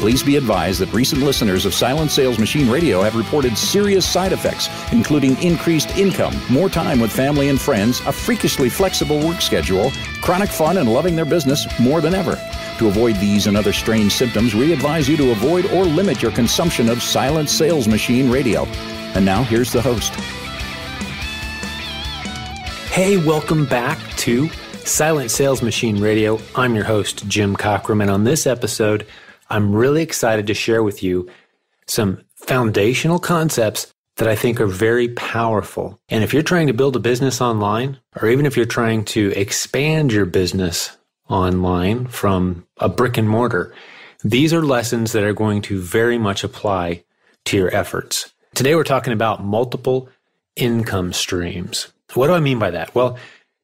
Please be advised that recent listeners of Silent Sales Machine Radio have reported serious side effects, including increased income, more time with family and friends, a freakishly flexible work schedule, chronic fun, and loving their business more than ever. To avoid these and other strange symptoms, we advise you to avoid or limit your consumption of Silent Sales Machine Radio. And now, here's the host. Hey, welcome back to Silent Sales Machine Radio. I'm your host, Jim Cockrum, and on this episode, I'm really excited to share with you some foundational concepts that I think are very powerful. And if you're trying to build a business online, or even if you're trying to expand your business online from a brick and mortar, these are lessons that are going to very much apply to your efforts. Today, we're talking about multiple income streams. What do I mean by that? Well,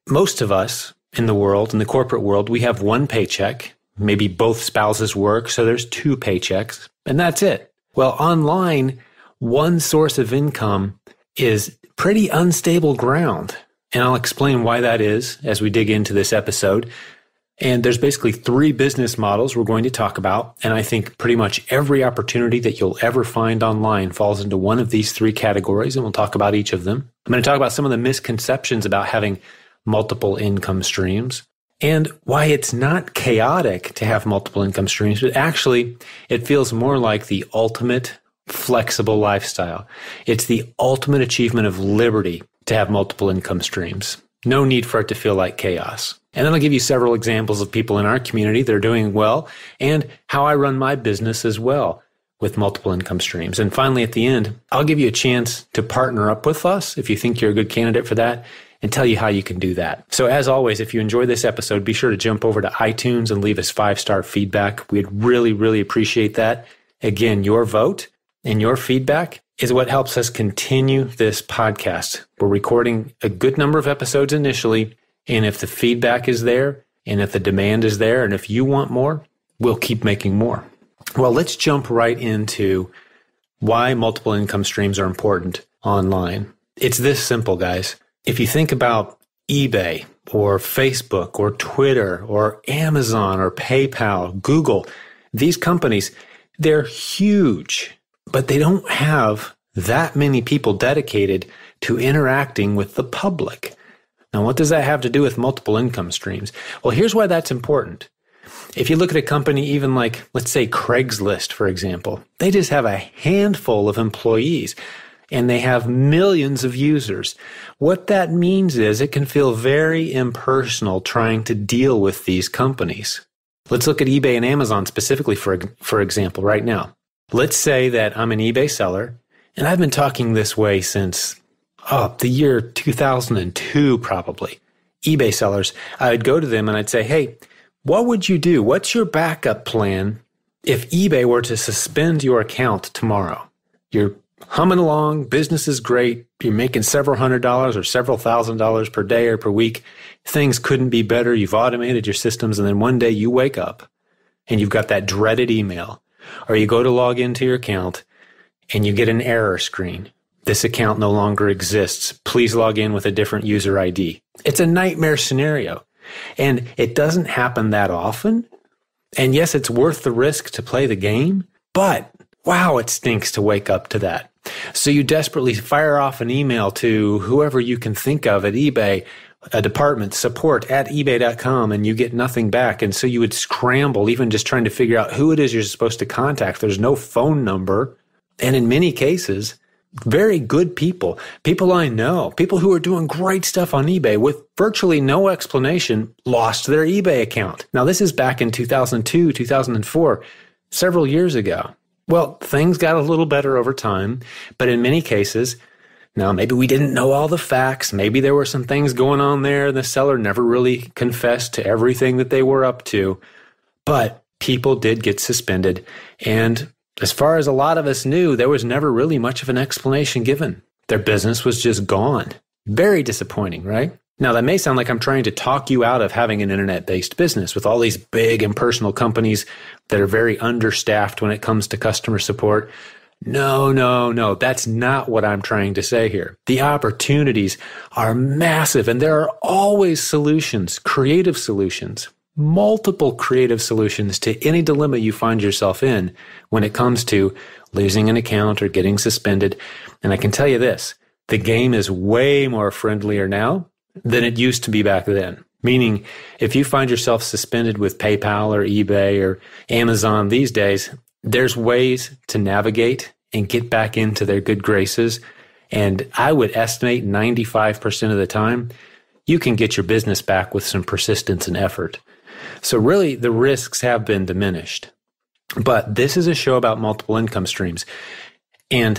most of us in the world, in the corporate world, we have one paycheck. Maybe both spouses work, so there's two paychecks, and that's it. Well, online, one source of income is pretty unstable ground, and I'll explain why that is as we dig into this episode. And there's basically three business models we're going to talk about, and I think pretty much every opportunity that you'll ever find online falls into one of these three categories, and we'll talk about each of them. I'm going to talk about some of the misconceptions about having multiple income streams, and why it's not chaotic to have multiple income streams, but actually it feels more like the ultimate flexible lifestyle. It's the ultimate achievement of liberty to have multiple income streams. No need for it to feel like chaos. And then I'll give you several examples of people in our community that are doing well and how I run my business as well with multiple income streams. And finally, at the end, I'll give you a chance to partner up with us if you think you're a good candidate for that, and tell you how you can do that. So as always, if you enjoy this episode, be sure to jump over to iTunes and leave us 5-star feedback. We'd really, really appreciate that. Again, your vote and your feedback is what helps us continue this podcast. We're recording a good number of episodes initially, and if the feedback is there, and if the demand is there, and if you want more, we'll keep making more. Well, let's jump right into why multiple income streams are important online. It's this simple, guys. If you think about eBay or Facebook or Twitter or Amazon or PayPal, Google, these companies, they're huge, but they don't have that many people dedicated to interacting with the public. Now, what does that have to do with multiple income streams? Well, here's why that's important. If you look at a company even like, let's say Craigslist, for example, they just have a handful of employees, and they have millions of users. What that means is it can feel very impersonal trying to deal with these companies. Let's look at eBay and Amazon specifically, for example, right now. Let's say that I'm an eBay seller, and I've been talking this way since the year 2002 probably. eBay sellers, I would go to them and I'd say, hey, what would you do? What's your backup plan if eBay were to suspend your account tomorrow? You're humming along, business is great, you're making several $100s or several $1,000s per day or per week. Things couldn't be better. You've automated your systems, and then one day you wake up and you've got that dreaded email, or you go to log into your account and you get an error screen. This account no longer exists. Please log in with a different user ID. It's a nightmare scenario, and it doesn't happen that often. And yes, it's worth the risk to play the game, but wow, it stinks to wake up to that. So you desperately fire off an email to whoever you can think of at eBay, a department, support at ebay.com, and you get nothing back. And so you would scramble, even just trying to figure out who it is you're supposed to contact. There's no phone number. And in many cases, very good people I know, people who are doing great stuff on eBay with virtually no explanation, lost their eBay account. Now, this is back in 2002, 2004, several years ago. Well, things got a little better over time, but in many cases, now maybe we didn't know all the facts. Maybe there were some things going on there. The seller never really confessed to everything that they were up to, but people did get suspended. And as far as a lot of us knew, there was never really much of an explanation given. Their business was just gone. Very disappointing, right? Now, that may sound like I'm trying to talk you out of having an internet-based business with all these big impersonal companies that are very understaffed when it comes to customer support. No. That's not what I'm trying to say here. The opportunities are massive, and there are always solutions, creative solutions. multiple creative solutions to any dilemma you find yourself in when it comes to losing an account or getting suspended. And I can tell you this, the game is way more friendlier now than it used to be back then. Meaning, if you find yourself suspended with PayPal or eBay or Amazon these days, there's ways to navigate and get back into their good graces. And I would estimate 95% of the time, you can get your business back with some persistence and effort. So really, the risks have been diminished. But this is a show about multiple income streams. And